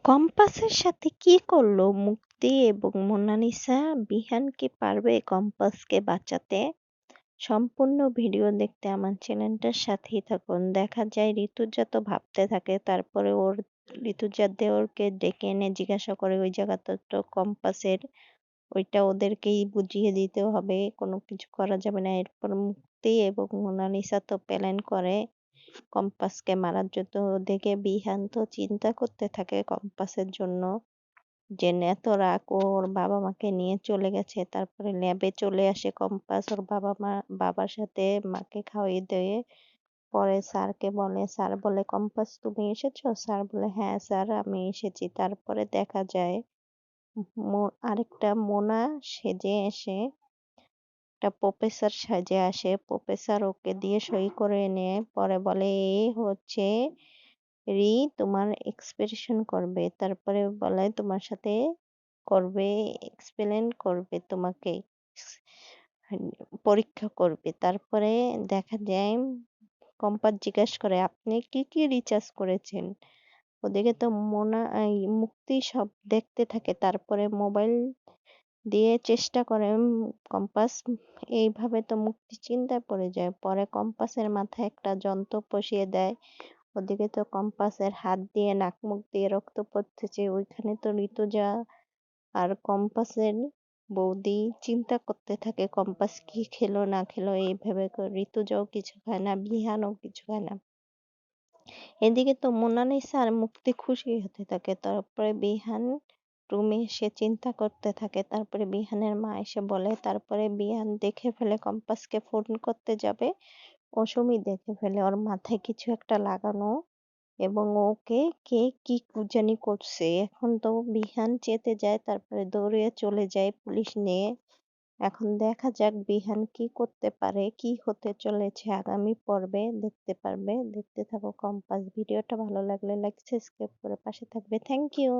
কম্পাসের সাথে কি করলো মুক্তি এবং মোনালিসা? বিহান কি পারবে কম্পাসকে বাঁচাতে? সম্পূর্ণ ভিডিও দেখতে আমার চ্যানেলটার সাথেই থাকুন। দেখা যায় ঋতুজা তো ভাবতে থাকে, তারপরে ঋতুজার দেওরকে ডেকে এনে জিজ্ঞাসা করে ওই জায়গাটা তো কম্পাসের, ওইটা ওদেরকেই বুঝিয়ে দিতে হবে, কোনো কিছু করা যাবে না। এরপর মুক্তি এবং মোনালিসা তো প্ল্যান করে কম্পাসকে মারার জন্য। ওদিকে বিহান তো চিন্তা করতে থাকে কম্পাসের জন্য, যে এত রাগ ওর বাবা মাকে নিয়ে চলে গেছে। তারপরে ল্যাবে চলে আসে কম্পাস ওর বাবার সাথে, মাকে খাওয়িয়ে দিয়ে পরে স্যারকে বলে। স্যার বলে, কম্পাস তুমি এসেছো? স্যার বলে, হ্যাঁ স্যার আমি এসেছি। তারপরে দেখা যায় আরেকটা মোনা সেজে এসে, একটা প্রফেসর সাজে আসে। প্রফেসর ওকে দিয়ে সই করে এনে পরে বলে, এ হচ্ছে তোমার এক্সপ্রেশন করবে। তারপরে বলে তোমার সাথে করবে, এক্সপ্লেন করবে, তোমাকে পরীক্ষা করবে। তারপরে দেখা যায় কম্পাস জিজ্ঞাসা করে, আপনি কি কি রিচার্জ করেছেন? ওদিকে তো মুক্তি সব দেখতে থাকে। তারপরে মোবাইল দিয়ে চেষ্টা করে কম্পাস। এইভাবে তো মুক্তি চিন্তায় পড়ে যায়। পরে কম্পাসের মাথায় একটা যন্ত্র বসিয়ে দেয়। ওদিকে তো কম্পাসের হাত দিয়ে নাক মুখ দিয়ে রক্ত পড়তেছে। ওইখানে তো ঋতুজা আর কম্পাসের বৌদি চিন্তা করতে থাকে কম্পাস কি খেলো না খেলো। এইভাবে ঋতুজাও কিছু খায় না, বিহানও কিছু খায় না। এদিকে তো মোনালিসা আর মুক্তি খুশি হতে থাকে। তারপরে বিহান রুমে এসে চিন্তা করতে থাকে। তারপরে বিহানের মা এসে বলে, তারপরে বিহান দেখে ফেলে কম্পাসকে ফোন করতে যাবে, অসমী দেখে ফেলে ওর মাথায় কিছু একটা লাগানো, এবং ওকে কে কি জানি করছে। এখন তো বিহান চেতে যায়, তারপরে দৌড়ে চলে যায় পুলিশ নিয়ে। এখন দেখা যাক বিহান কি করতে পারে, কি হতে চলেছে আগামী পর্বে দেখতে পারবে। দেখতে থাকো কম্পাস। ভিডিওটা ভালো লাগলে লাইক সাবস্ক্রাইব করে পাশে থাকবে। Thank you.